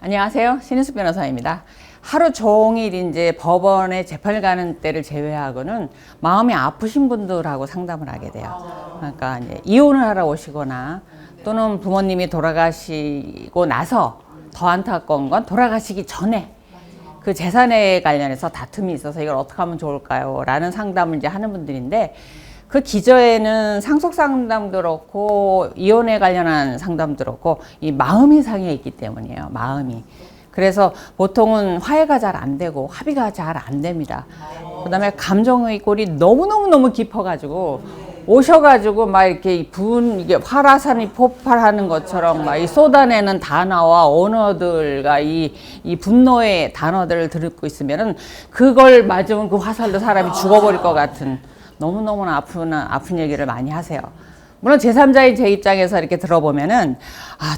안녕하세요. 신인숙 변호사입니다. 하루 종일 이제 법원에 재판을 가는 때를 제외하고는 마음이 아프신 분들하고 상담을 하게 돼요. 그러니까 이제 이혼을 하러 오시거나 또는 부모님이 돌아가시고 나서 더 안타까운 건 돌아가시기 전에 그 재산에 관련해서 다툼이 있어서 이걸 어떻게 하면 좋을까요? 라는 상담을 이제 하는 분들인데 그 기저에는 상속 상담도 그렇고 이혼에 관련한 상담도 그렇고 이 마음이 상해 있기 때문이에요. 마음이. 그래서 보통은 화해가 잘 안 되고 합의가 잘 안 됩니다. 그다음에 감정의 골이 너무 깊어가지고 오셔가지고 막 이렇게 이게 화라산이 폭발하는 것처럼 막 이 쏟아내는 단어와 언어들과 이 분노의 단어들을 듣고 있으면은 그걸 맞으면 그 화살로 사람이 죽어버릴 것 같은 너무너무나 아픈 얘기를 많이 하세요. 물론 제3자인 제 입장에서 이렇게 들어보면은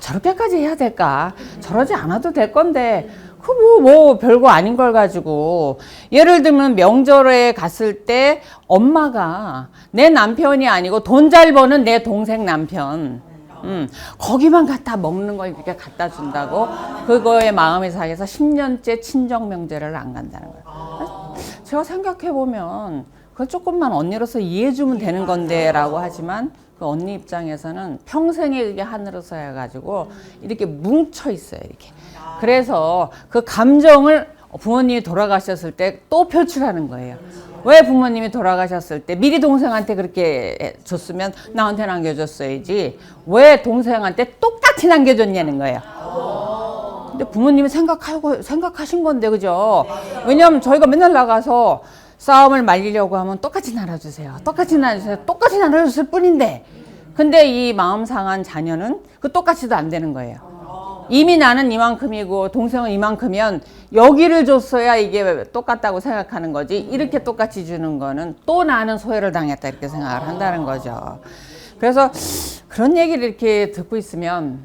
저렇게까지 해야 될까? 저러지 않아도 될 건데 그 뭐 별거 아닌 걸 가지고 예를 들면 명절에 갔을 때 엄마가 내 남편이 아니고 돈 잘 버는 내 동생 남편 거기만 갖다 먹는 거 이렇게 갖다 준다고 그거에 마음이 상해서 10년째 친정 명절을 안 간다는 거예요. 제가 생각해보면 그걸 조금만 언니로서 이해해주면 되는 건데 라고 하지만 그 언니 입장에서는 평생의 그게 하늘로서 해가지고 이렇게 뭉쳐 있어요. 이렇게. 그래서 그 감정을 부모님이 돌아가셨을 때 또 표출하는 거예요. 왜 부모님이 돌아가셨을 때 미리 동생한테 그렇게 줬으면 나한테 남겨줬어야지 왜 동생한테 똑같이 남겨줬냐는 거예요. 근데 부모님이 생각하신 건데 그죠? 왜냐하면 저희가 맨날 나가서 싸움을 말리려고 하면 똑같이 나눠주세요. 똑같이 나눠주세요. 똑같이 나눠줬을 뿐인데 근데 이 마음 상한 자녀는 그 똑같이도 안 되는 거예요. 이미 나는 이만큼이고 동생은 이만큼이면 여기를 줬어야 이게 똑같다고 생각하는 거지 이렇게 똑같이 주는 거는 또 나는 소외를 당했다 이렇게 생각을 한다는 거죠. 그래서 그런 얘기를 이렇게 듣고 있으면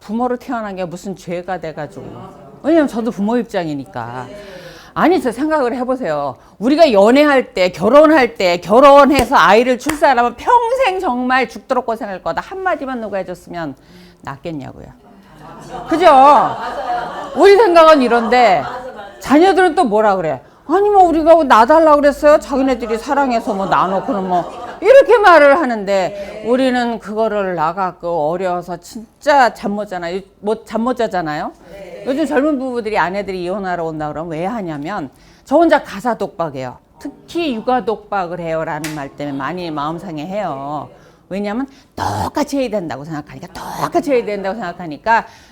부모로 태어난 게 무슨 죄가 돼가지고 왜냐면 저도 부모 입장이니까 아니 저 생각을 해보세요. 우리가 연애할 때 결혼할 때 결혼해서 아이를 출산하면 평생 정말 죽도록 고생할 거다 한마디만 누가 해줬으면 낫겠냐고요. 그죠? 우리 생각은 이런데 자녀들은 또 뭐라 그래? 아니 뭐 우리가 놔달라고 그랬어요? 자기네들이 사랑해서 뭐 나눠고는 뭐 이렇게 말을 하는데 우리는 그거를 나가고 어려서 진짜 잠 못 자잖아요. 잠 못 자잖아요. 요즘 젊은 부부들이 아내들이 이혼하러 온다 그러면 왜 하냐면 저 혼자 가사 독박해요. 특히 육아 독박을 해요 라는 말 때문에 많이 마음 상해해요. 왜냐하면 똑같이 해야 된다고 생각하니까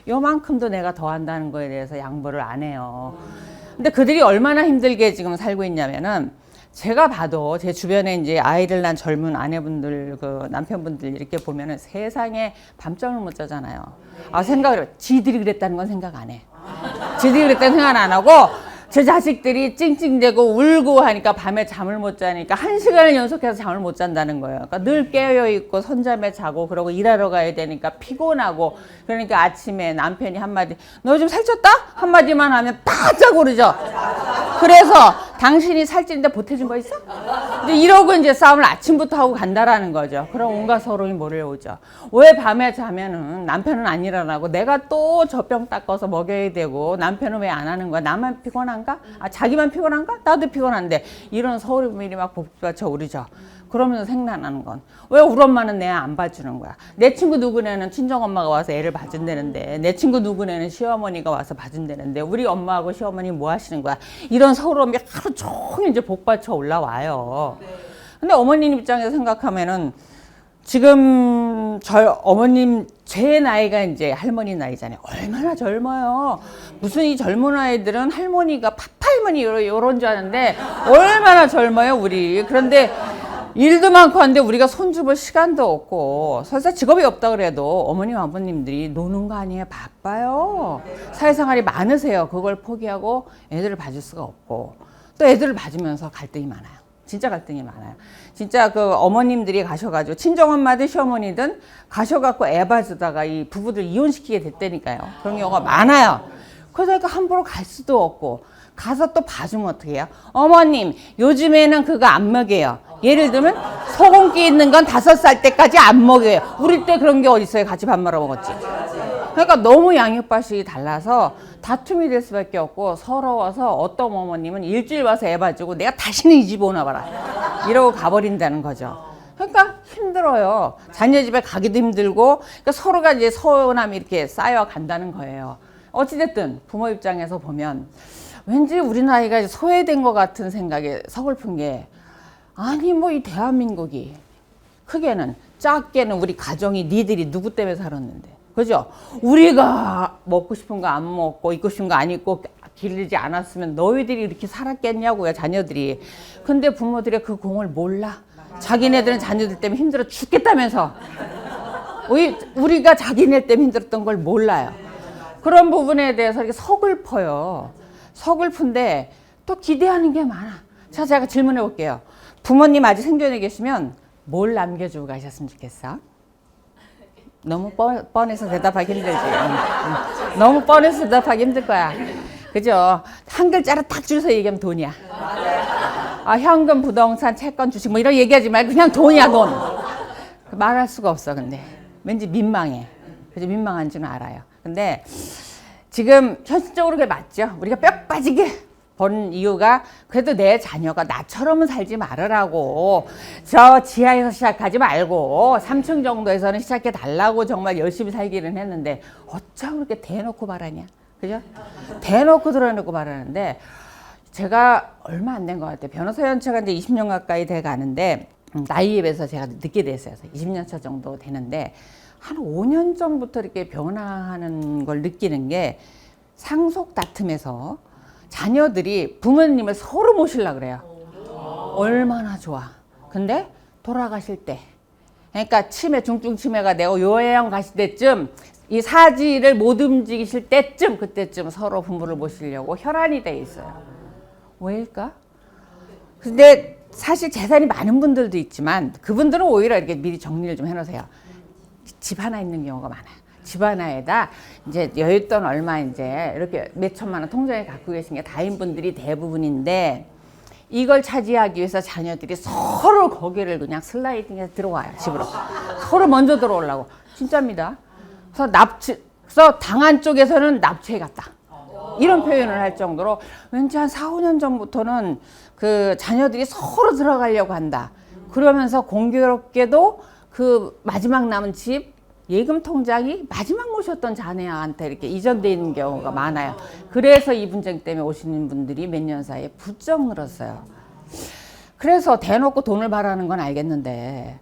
요만큼도 내가 더 한다는 거에 대해서 양보를 안 해요. 근데 그들이 얼마나 힘들게 지금 살고 있냐면은 제가 봐도 제 주변에 이제 아이를 낳은 젊은 아내분들 그 남편분들 이렇게 보면은 세상에 밤잠을 못 자잖아요. 생각을 해. 지들이 그랬다는 건 생각 안 해. 지들이 그랬다는 생각 안 하고 제 자식들이 찡찡대고 울고 하니까 밤에 잠을 못 자니까 1시간을 연속해서 잠을 못 잔다는 거예요. 그러니까 늘 깨어있고 손잡에 자고 그러고 일하러 가야 되니까 피곤하고 그러니까 아침에 남편이 한마디 너 요즘 살쪘다? 한마디만 하면 바짝 오르죠. 그래서 당신이 살찌는데 보태준 거 있어? 이제 이러고 이제 싸움을 아침부터 하고 간다라는 거죠. 그럼 온갖 서러움이 몰려오죠. 왜 밤에 자면은 남편은 안 일어나고 내가 또 젖병 닦아서 먹여야 되고 남편은 왜 안 하는 거야? 나만 피곤한가? 자기만 피곤한가? 나도 피곤한데 이런 서러움이 막 복받쳐 오르죠. 그러면서 생각나는 건 왜 우리 엄마는 내 안 봐주는 거야? 내 친구 누구네는 친정엄마가 와서 애를 봐준다는데 내 친구 누구네는 시어머니가 와서 봐준다는데 우리 엄마하고 시어머니 뭐 하시는 거야? 이런 서러움이 하루 종일 이제 복받쳐 올라와요. 근데 어머님 입장에서 생각하면은 지금 어머님 제 나이가 이제 할머니 나이잖아요. 얼마나 젊어요. 무슨 이 젊은 아이들은 할머니가 파파할머니 이런 줄 아는데 얼마나 젊어요 우리. 그런데 일도 많고 한데 우리가 손주볼 시간도 없고 설사 직업이 없다 그래도 어머님 아버님들이 노는 거 아니에요. 바빠요. 사회생활이 많으세요. 그걸 포기하고 애들을 봐줄 수가 없고 또 애들을 봐주면서 갈등이 많아요. 진짜 갈등이 많아요. 진짜 그 어머님들이 가셔가지고 친정엄마든 시어머니든 가셔갖고 애 봐주다가 이 부부들 이혼시키게 됐다니까요. 그런 경우가 많아요. 그러니까 함부로 갈 수도 없고 가서 또 봐주면 어떻게 해요? 어머님 요즘에는 그거 안 먹여요. 예를 들면 소금기 있는 건 5살 때까지 안 먹여요. 우리 때 그런 게 어디 있어요? 같이 밥 말아 먹었지. 그러니까 너무 양육밭이 달라서 다툼이 될 수밖에 없고 서러워서 어떤 어머님은 일주일 와서 애 봐주고 내가 다시는 이 집 오나 봐라 이러고 가버린다는 거죠. 그러니까 힘들어요. 자녀 집에 가기도 힘들고 그러니까 서로가 이제 서운함이 이렇게 쌓여 간다는 거예요. 어찌됐든 부모 입장에서 보면 왠지 우리 나이가 소외된 것 같은 생각에 서글픈 게 아니 뭐 이 대한민국이 크게는 작게는 우리 가정이 니들이 누구 때문에 살았는데 그죠? 우리가 먹고 싶은 거 안 먹고 입고 싶은 거 안 입고 기르지 않았으면 너희들이 이렇게 살았겠냐고요 자녀들이. 근데 부모들의 그 공을 몰라. 자기네들은 자녀들 때문에 힘들어 죽겠다면서 우리가 자기네 때문에 힘들었던 걸 몰라요. 그런 부분에 대해서 이렇게 서글퍼요. 서글픈데 또 기대하는 게 많아. 자, 제가 질문해 볼게요. 부모님 아직 생존해 계시면 뭘 남겨주고 가셨으면 좋겠어? 너무 뻔해서 대답하기 힘들지. 너무 뻔해서 대답하기 힘들 거야. 그죠? 한 글자로 딱 줄여서 얘기하면 돈이야. 아, 현금, 부동산, 채권, 주식 뭐 이런 얘기하지 말고 그냥 돈이야, 돈. 말할 수가 없어, 근데. 왠지 민망해. 그죠? 민망한 줄은 알아요. 근데 지금 현실적으로 그게 맞죠? 우리가 뼈 빠지게 본 이유가 그래도 내 자녀가 나처럼은 살지 말으라고 저 지하에서 시작하지 말고 3층 정도에서는 시작해 달라고 정말 열심히 살기는 했는데 어쩜 그렇게 대놓고 말하냐 그죠? 대놓고 드러내고 말하는데 제가 얼마 안 된 것 같아요. 변호사 연차가 이제 20년 가까이 돼 가는데 나이에 비해서 제가 늦게 됐어요. 20년 차 정도 되는데 한 5년 전부터 이렇게 변화하는 걸 느끼는 게 상속 다툼에서 자녀들이 부모님을 서로 모시려고 그래요. 얼마나 좋아. 근데 돌아가실 때 그러니까 치매 중증 치매가 되고 요양 가실 때쯤 이 사지를 못 움직이실 때쯤 그때쯤 서로 부모를 모시려고 혈안이 돼 있어요. 왜일까? 근데 사실 재산이 많은 분들도 있지만 그분들은 오히려 이렇게 미리 정리를 좀 해놓으세요. 집 하나 있는 경우가 많아요. 집 하나에다 이제 여윳돈 얼마 이제 이렇게 몇 천만 원 통장에 갖고 계신 게 다인분들이 대부분인데 이걸 차지하기 위해서 자녀들이 서로 거기를 그냥 슬라이딩해서 들어와요. 집으로. 서로 먼저 들어오려고. 진짜입니다. 그래서 당한 쪽에서는 납치해 갔다. 이런 표현을 할 정도로 왠지 한 4, 5년 전부터는 그 자녀들이 서로 들어가려고 한다. 그러면서 공교롭게도 그 마지막 남은 집 예금 통장이 마지막 모셨던 자녀한테 이렇게 이전되어 있는 경우가 많아요. 그래서 이 분쟁 때문에 오시는 분들이 몇 년 사이에 부쩍 늘었어요. 그래서 대놓고 돈을 바라는 건 알겠는데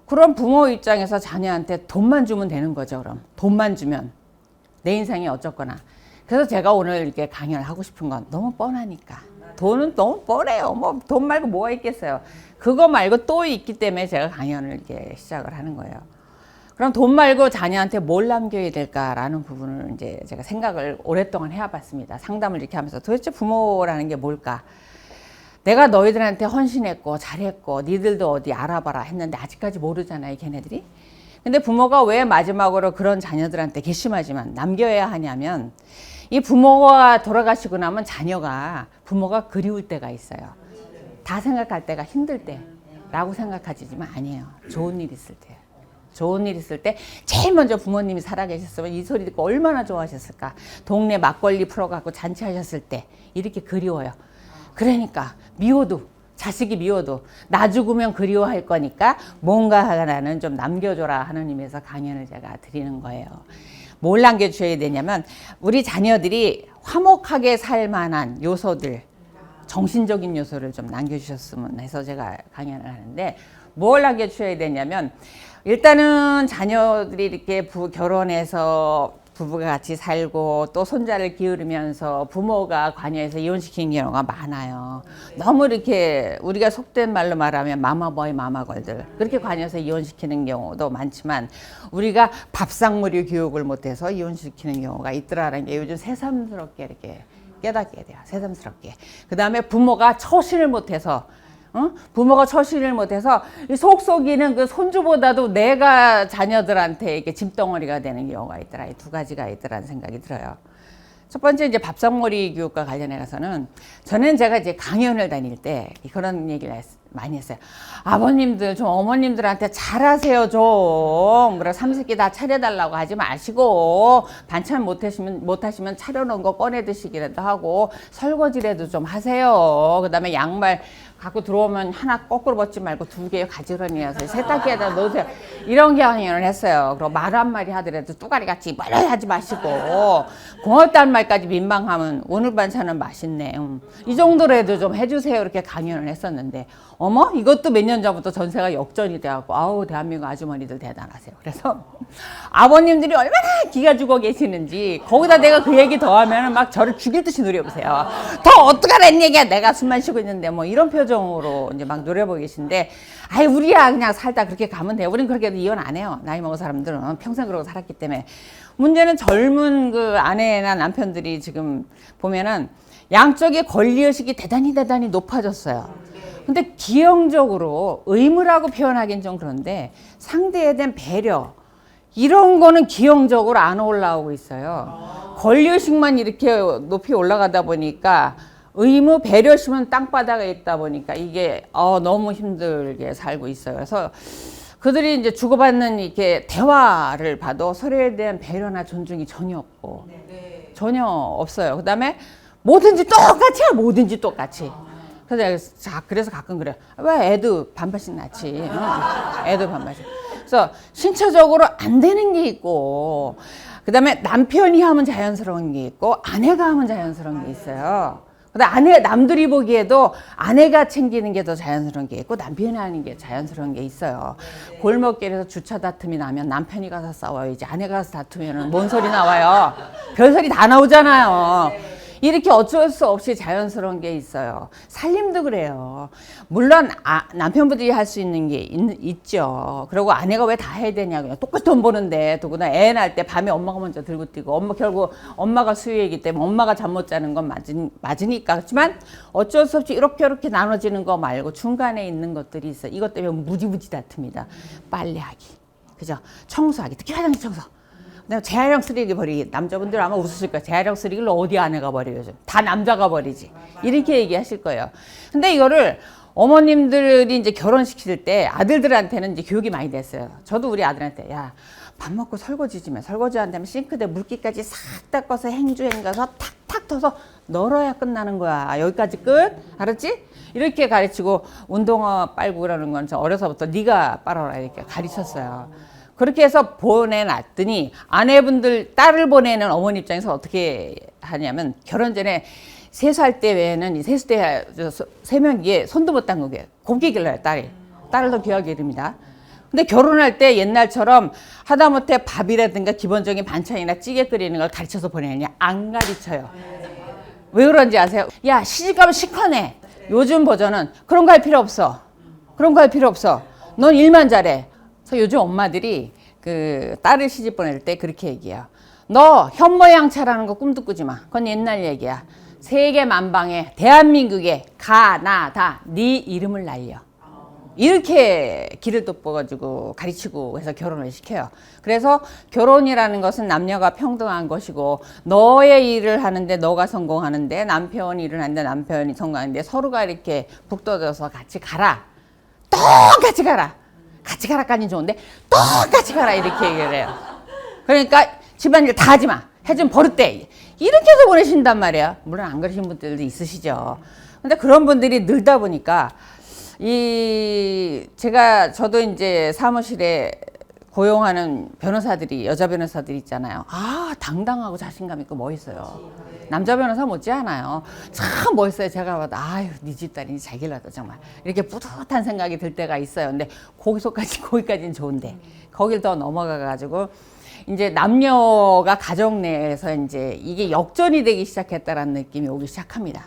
그런 부모 입장에서 자녀한테 돈만 주면 되는 거죠. 그럼 돈만 주면 내 인생이 어쩌거나. 그래서 제가 오늘 이렇게 강연을 하고 싶은 건 너무 뻔하니까. 돈은 너무 뻔해요. 뭐 돈 말고 뭐가 있겠어요. 그거 말고 또 있기 때문에 제가 강연을 이렇게 시작을 하는 거예요. 그럼 돈 말고 자녀한테 뭘 남겨야 될까라는 부분을 이제 제가 생각을 오랫동안 해와봤습니다. 상담을 이렇게 하면서 도대체 부모라는 게 뭘까? 내가 너희들한테 헌신했고 잘했고 니들도 어디 알아봐라 했는데 아직까지 모르잖아요, 걔네들이. 근데 부모가 왜 마지막으로 그런 자녀들한테 괘씸하지만 남겨야 하냐면 이 부모가 돌아가시고 나면 자녀가 부모가 그리울 때가 있어요. 다 생각할 때가 힘들 때라고 생각하지만 아니에요. 좋은 일 있을 때. 좋은 일 있을 때 제일 먼저 부모님이 살아계셨으면 이 소리 듣고 얼마나 좋아하셨을까. 동네 막걸리 풀어갖고 잔치하셨을 때 이렇게 그리워요. 그러니까 미워도 자식이 미워도 나 죽으면 그리워할 거니까 뭔가 하나는 좀 남겨줘라 하는 의미에서 강연을 제가 드리는 거예요. 뭘 남겨주셔야 되냐면 우리 자녀들이 화목하게 살 만한 요소들 정신적인 요소를 좀 남겨주셨으면 해서 제가 강연을 하는데 뭘 남겨주셔야 되냐면 일단은 자녀들이 이렇게 결혼해서 부부가 같이 살고 또 손자를 기르면서 부모가 관여해서 이혼시키는 경우가 많아요. 너무 이렇게 우리가 속된 말로 말하면 마마보이 마마걸들 그렇게 관여해서 이혼시키는 경우도 많지만 우리가 밥상머리 교육을 못해서 이혼시키는 경우가 있더라는 게 요즘 새삼스럽게 이렇게 깨닫게 돼요. 새삼스럽게. 그 다음에 부모가 처신을 못해서 부모가 처신을 못해서 속속이는 그 손주보다도 내가 자녀들한테 이렇게 짐덩어리가 되는 경우가 있더라. 이 두 가지가 있더라는 생각이 들어요. 첫 번째 이제 밥상머리 교육과 관련해 가서는 저는 제가 이제 강연을 다닐 때 그런 얘기를 많이 했어요. 아버님들 좀 어머님들한테 잘하세요 좀. 그래 삼시세끼 다 차려달라고 하지 마시고 반찬 못하시면 차려놓은 거 꺼내 드시기라도 하고 설거지라도 좀 하세요. 그 다음에 양말 갖고 들어오면 하나 거꾸로 벗지 말고 2개 가지런히 해서 세탁기에다 넣으세요. 이런 경영을 했어요. 그리고 말 한마디 하더라도 뚜가리같이 뭐라 하지 마시고 고맙다는 말까지 민망하면 오늘 반찬은 맛있네. 이 정도라도 좀 해주세요. 이렇게 강연을 했었는데 어머 이것도 몇 년 전부터 전세가 역전이 돼갖고 아우 대한민국 아주머니들 대단하세요. 그래서 아버님들이 얼마나 기가 죽어 계시는지 거기다 내가 그 얘기 더하면 막 저를 죽일 듯이 노려보세요. 더 어떡하란 얘기야 내가 숨만 쉬고 있는데 뭐 이런 표정으로 이제 막 노려보고 계신데 아이 우리야 그냥 살다 그렇게 가면 돼요. 우린 그렇게 이혼 안 해요. 나이 먹은 사람들은 평생 그러고 살았기 때문에. 문제는 젊은 그 아내나 남편들이 지금 보면은 양쪽의 권리의식이 대단히 높아졌어요. 근데 기형적으로 의무라고 표현하기는 좀 그런데 상대에 대한 배려 이런 거는 기형적으로 안 올라오고 있어요. 권리의식만 이렇게 높이 올라가다 보니까 의무 배려심은 땅바닥에 있다 보니까 이게 너무 힘들게 살고 있어요. 그래서 그들이 이제 주고받는 이렇게 대화를 봐도 서로에 대한 배려나 존중이 전혀 없고 전혀 없어요. 그 다음에 뭐든지 똑같이 해요. 뭐든지 똑같이. 그래서 가끔 그래요. 왜 애도 반반씩 낳지? 애도 반반씩. 그래서 신체적으로 안 되는 게 있고, 그 다음에 남편이 하면 자연스러운 게 있고, 아내가 하면 자연스러운 게 있어요. 근데 남들이 보기에도 아내가 챙기는 게 더 자연스러운 게 있고, 남편이 하는 게 자연스러운 게 있어요. 골목길에서 주차 다툼이 나면 남편이 가서 싸워야지. 아내가 가서 다투면 뭔 소리 나와요? 별소리 다 나오잖아요. 이렇게 어쩔 수 없이 자연스러운 게 있어요. 살림도 그래요. 물론 남편분들이 할 수 있는 게 있죠. 그리고 아내가 왜 다 해야 되냐고요. 똑같이 돈 버는데 더구나 애 낳을 때 밤에 엄마가 먼저 들고 뛰고 결국 엄마가 수유이기 때문에 엄마가 잠 못 자는 건 맞으니까. 그렇지만 어쩔 수 없이 이렇게 나눠지는 거 말고 중간에 있는 것들이 있어요. 이것 때문에 무지무지 다툽니다. 빨래하기, 그죠? 청소하기, 특히 화장실 청소. 재활용 쓰레기 버리기. 남자분들 아마 웃으실 거예요. 재활용 쓰레기를 어디 아내가 버려요? 다 남자가 버리지. 이렇게 얘기하실 거예요. 근데 이거를 어머님들이 이제 결혼시킬 때 아들들한테는 이제 교육이 많이 됐어요. 저도 우리 아들한테 야, 밥 먹고 설거지 좀 해. 설거지 한 다음에 싱크대 물기까지 싹 닦아서 행주행가서 탁탁 터서 널어야 끝나는 거야. 여기까지 끝. 알았지? 이렇게 가르치고 운동화 빨고 그러는 건 어려서부터 네가 빨아라 이렇게 가르쳤어요. 그렇게 해서 보내놨더니 아내분들 딸을 보내는 어머니 입장에서 어떻게 하냐면 결혼 전에 세수할 때 외에는 세수 때 세면기에 손도 못 담그게 곱게 길러요. 딸을 더 귀하게 기릅니다. 근데 결혼할 때 옛날처럼 하다못해 밥이라든가 기본적인 반찬이나 찌개 끓이는 걸 가르쳐서 보내느냐? 안 가르쳐요. 왜 그런지 아세요? 야 시집가면 시커네. 요즘 버전은 그런 거 할 필요 없어. 그런 거 할 필요 없어. 넌 일만 잘해. 그래서 요즘 엄마들이 그 딸을 시집 보낼 때 그렇게 얘기해요. 너 현모양차라는 거 꿈도 꾸지 마. 그건 옛날 얘기야. 세계 만방에 대한민국에 가나다 네 이름을 날려. 이렇게 길을 돋보가지고 가르치고 해서 결혼을 시켜요. 그래서 결혼이라는 것은 남녀가 평등한 것이고 너의 일을 하는데 너가 성공하는데 남편이 일을 하는데 남편이 성공하는데 서로가 이렇게 북돋아서 같이 가라. 똑같이 가라. 같이 가라까지는 좋은데 똑같이 가라 이렇게 얘기를 해요. 그러니까 집안일 다 하지 마. 해준 버릇돼. 이렇게 해서 보내신단 말이에요. 물론 안 그러신 분들도 있으시죠. 근데 그런 분들이 늘다 보니까 저도 이제 사무실에 고용하는 변호사들이 여자 변호사들이 있잖아요. 당당하고 자신감 있고 멋있어요. 남자 변호사 못지 않아요. 참 멋있어요. 제가 봐도 아유 네 집딸이 잘 길렀다 정말 이렇게 뿌듯한 생각이 들 때가 있어요. 근데 거기까지는 좋은데 거길 더 넘어가 가지고 이제 남녀가 가정 내에서 이제 이게 역전이 되기 시작했다라는 느낌이 오기 시작합니다.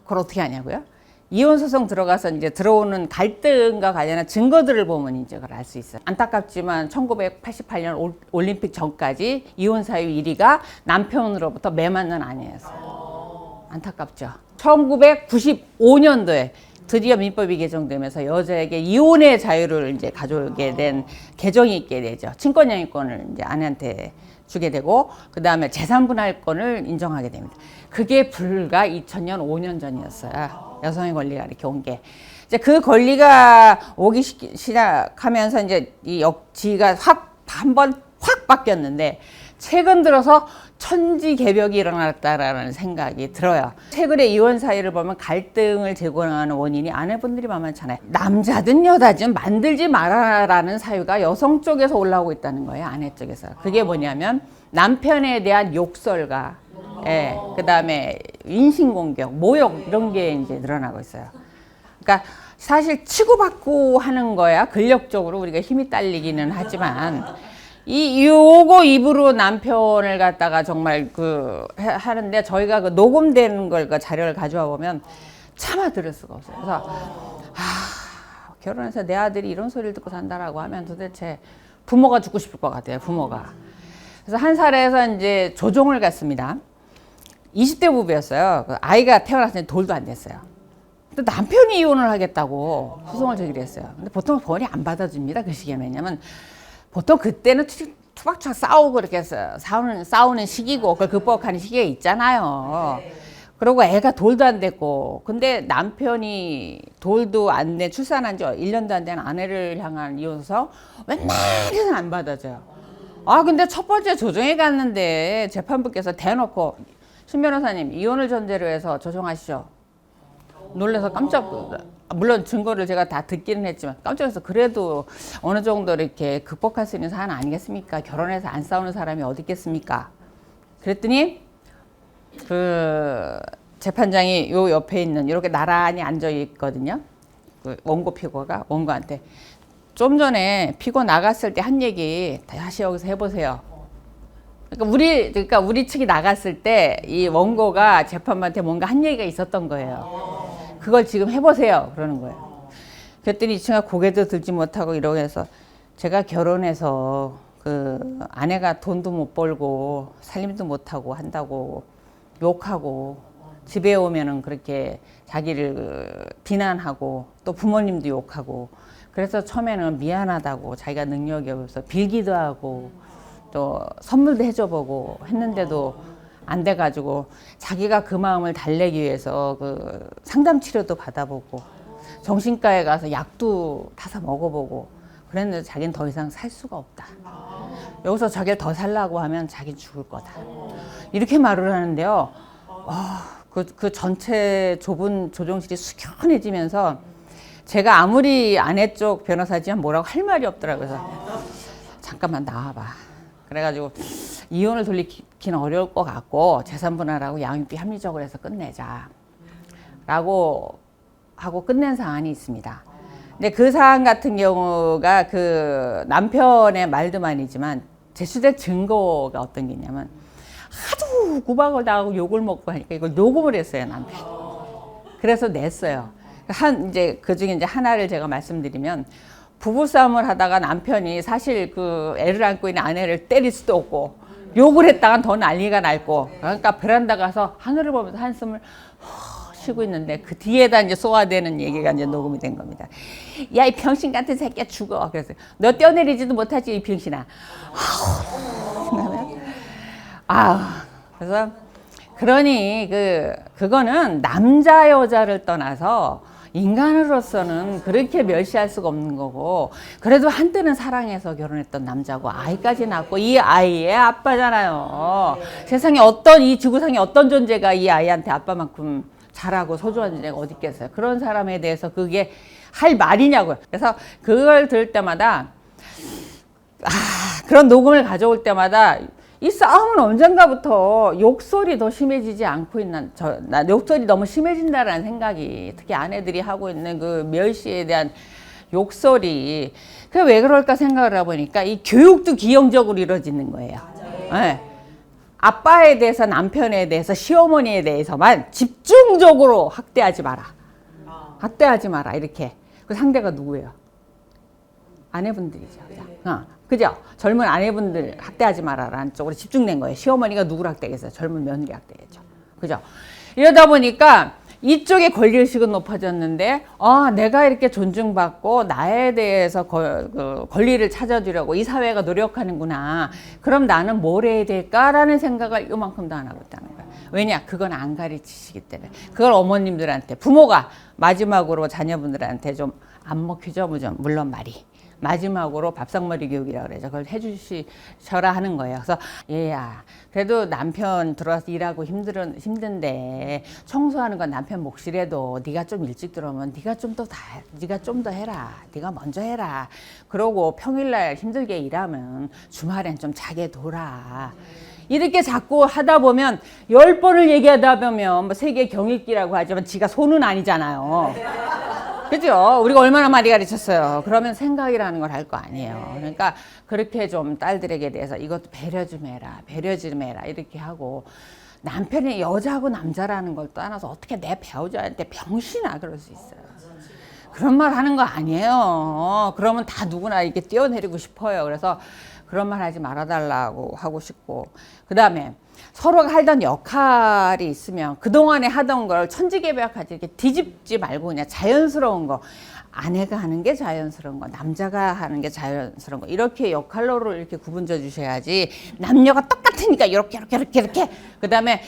그걸 어떻게 하냐고요? 이혼 소송 들어가서 이제 들어오는 갈등과 관련한 증거들을 보면 이제 그걸 알 수 있어요. 안타깝지만 1988년 올림픽 전까지 이혼 사유 1위가 남편으로부터 매 맞는 아내였어요. 안타깝죠. 1995년도에 드디어 민법이 개정되면서 여자에게 이혼의 자유를 이제 가져오게 된 개정이 있게 되죠. 친권영유권을 이제 아내한테 주게 되고 그 다음에 재산분할권을 인정하게 됩니다. 그게 불과 2000년 5년 전이었어요. 여성의 권리가 이렇게 온 게. 이제 그 권리가 오기 시작하면서 이제 이 역지가 한번 확 바뀌었는데 최근 들어서 천지개벽이 일어났다라는 생각이 들어요. 최근에 이혼 사회를 보면 갈등을 제공하는 원인이 아내분들이 만만찮아요. 남자든 여자든 만들지 말아라라는 사유가 여성 쪽에서 올라오고 있다는 거예요. 아내 쪽에서. 그게 뭐냐면 남편에 대한 욕설과 예, 그다음에 인신공격, 모욕 이런 게 이제 늘어나고 있어요. 그러니까 사실 치고받고 하는 거야. 근력적으로 우리가 힘이 딸리기는 하지만 요거 입으로 남편을 갖다가 정말 하는데 저희가 그 녹음되는 걸 그 자료를 가져와 보면 차마 들을 수가 없어요. 그래서 결혼해서 내 아들이 이런 소리를 듣고 산다라고 하면 도대체 부모가 죽고 싶을 것 같아요. 부모가. 그래서 한 살에서 이제 조종을 갔습니다. 20대 부부였어요. 아이가 태어났을 때 돌도 안 됐어요. 근데 남편이 이혼을 하겠다고 소송을 제기했어요. 근데 보통 법원이 안 받아줍니다. 그 시기에는. 왜냐면 보통 그때는 투박투박 싸우고 이렇게 해서 싸우는 시기고 그걸 극복하는 시기가 있잖아요. 그리고 애가 돌도 안 됐고 근데 남편이 돌도 안 된 출산한 지 1년도 안 된 아내를 향한 이혼서 웬만해서는 안 받아줘요. 근데 첫 번째 조정에 갔는데 재판부께서 대놓고 신 변호사님 이혼을 전제로 해서 조정하시죠. 놀라서 물론 증거를 제가 다 듣기는 했지만 깜짝 놀라서 그래도 어느 정도 이렇게 극복할 수 있는 사안 아니겠습니까? 결혼해서 안 싸우는 사람이 어디 있겠습니까? 그랬더니 그 재판장이 요 옆에 있는 이렇게 나란히 앉아 있거든요. 그 원고 피고가 원고한테 좀 전에 피고 나갔을 때 한 얘기 다시 여기서 해보세요. 그러니까 우리 측이 나갔을 때 이 원고가 재판부한테 뭔가 한 얘기가 있었던 거예요. 그걸 지금 해보세요. 그러는 거예요. 그랬더니 이 친구가 고개도 들지 못하고 이러고 해서 제가 결혼해서 그 아내가 돈도 못 벌고 살림도 못하고 한다고 욕하고 집에 오면은 그렇게 자기를 비난하고 또 부모님도 욕하고 그래서 처음에는 미안하다고 자기가 능력이 없어서 빌기도 하고 또 선물도 해줘보고 했는데도 안 돼가지고 자기가 그 마음을 달래기 위해서 그 상담 치료도 받아보고 정신과에 가서 약도 타서 먹어보고 그랬는데 자기는 더 이상 살 수가 없다. 여기서 자기를 더 살라고 하면 자기는 죽을 거다. 이렇게 말을 하는데요. 그 전체 좁은 조정실이 숙연해지면서 제가 아무리 아내 쪽 변호사지만 뭐라고 할 말이 없더라고요. 그래서 잠깐만 나와봐. 그래가지고 이혼을 돌리기는 어려울 것 같고 재산분할하고 양육비 합리적으로 해서 끝내자 라고 하고 끝낸 사안이 있습니다. 근데 그 사안 같은 경우가 그 남편의 말도만이지만 제출된 증거가 어떤 게 있냐면 하도 구박을 당하고 욕을 먹고 하니까 이걸 녹음을 했어요, 남편이. 그래서 냈어요. 이제 그 중에 이제 하나를 제가 말씀드리면 부부싸움을 하다가 남편이 사실 그 애를 안고 있는 아내를 때릴 수도 없고 욕을 했다간 더 난리가 날고 그러니까 베란다 가서 하늘을 보면서 한숨을 쉬고 있는데 그 뒤에다 이제 쏘아대는 얘기가 이제 녹음이 된 겁니다. 야, 이 병신 같은 새끼야 죽어. 그래서 너 떼어내리지도 못하지 이 병신아. 그래서 그러니 그거는 남자 여자를 떠나서 인간으로서는 그렇게 멸시할 수가 없는 거고 그래도 한때는 사랑해서 결혼했던 남자고 아이까지 낳고 이 아이의 아빠잖아요. 세상에 이 지구상에 어떤 존재가 이 아이한테 아빠만큼 잘하고 소중한 존재가 어디 있겠어요. 그런 사람에 대해서 그게 할 말이냐고요. 그래서 그걸 들을 때마다 그런 녹음을 가져올 때마다 이 싸움은 언젠가부터 욕설이 더 심해지지 않고 있는 욕설이 너무 심해진다라는 생각이 특히 아내들이 하고 있는 그 멸시에 대한 욕설이 그게 왜 그럴까 생각을 해보니까 이 교육도 기형적으로 이루어지는 거예요. 네. 아빠에 대해서 남편에 대해서 시어머니에 대해서만 집중적으로 학대하지 마라 이렇게. 그 상대가 누구예요? 아내분들이죠. 그죠? 젊은 아내분들 학대하지 마라라는 쪽으로 집중된 거예요. 시어머니가 누구를 학대하겠어요? 젊은 며느리 학대겠죠. 그죠? 이러다 보니까 이쪽의 권리의식은 높아졌는데 내가 이렇게 존중받고 나에 대해서 권리를 찾아주려고 이 사회가 노력하는구나. 그럼 나는 뭘 해야 될까라는 생각을 이만큼도 안 하고 있다는 거예요. 왜냐? 그건 안 가르치시기 때문에. 그걸 어머님들한테, 부모가 마지막으로 자녀분들한테 좀 안 먹히죠? 물론 말이. 마지막으로 밥상머리 교육이라고 그러죠. 그걸 해주시셔라 하는 거예요. 그래서 얘야, 그래도 남편 들어와서 일하고 힘든데 청소하는 건 남편 몫이라도 네가 좀 일찍 들어오면 네가 좀 더 해라. 네가 먼저 해라. 그러고 평일날 힘들게 일하면 주말엔 좀 자게 둬라. 이렇게 자꾸 하다 보면 10번을 얘기하다 보면 뭐 세계 경읽기라고 하지만 지가 손은 아니잖아요. 그죠? 우리가 얼마나 많이 가르쳤어요. 그러면 생각이라는 걸 할 거 아니에요. 그러니까 그렇게 좀 딸들에게 대해서 이것도 배려 좀 해라. 이렇게 하고 남편이 여자하고 남자라는 걸 떠나서 어떻게 내 배우자한테 병신아 그럴 수 있어요. 그런 말 하는 거 아니에요. 그러면 다 누구나 이렇게 뛰어내리고 싶어요. 그래서 그런 말 하지 말아달라고 하고 싶고, 그 다음에 서로가 하던 역할이 있으면 그동안에 하던 걸 천지개벽하지 이렇게 뒤집지 말고 그냥 자연스러운 거, 아내가 하는 게 자연스러운 거, 남자가 하는 게 자연스러운 거, 이렇게 역할로 이렇게 구분져 주셔야지. 남녀가 똑같으니까 이렇게 그 다음에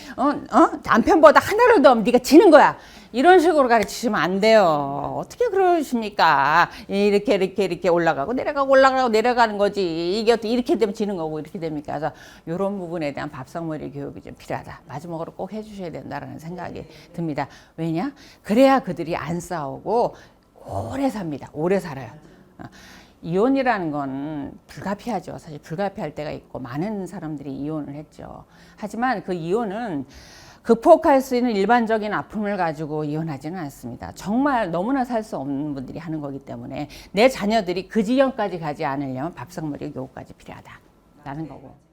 남편보다 하나를 더 하면 네가 지는 거야, 이런 식으로 가르치시면 안 돼요. 어떻게 그러십니까? 이렇게 올라가고 내려가는 거지. 이게 어떻게 이렇게 되면 지는 거고 이렇게 됩니까? 그래서 이런 부분에 대한 밥상머리 교육이 좀 필요하다. 마지막으로 꼭 해주셔야 된다라는 생각이 듭니다. 왜냐? 그래야 그들이 안 싸우고 오래 삽니다. 오래 살아요. 이혼이라는 건 불가피하죠. 사실 불가피할 때가 있고 많은 사람들이 이혼을 했죠. 하지만 그 이혼은 극복할 수 있는 일반적인 아픔을 가지고 이혼하지는 않습니다. 정말 너무나 살 수 없는 분들이 하는 거기 때문에 내 자녀들이 그 지경까지 가지 않으려면 밥상머리 교육까지 필요하다라는 거고.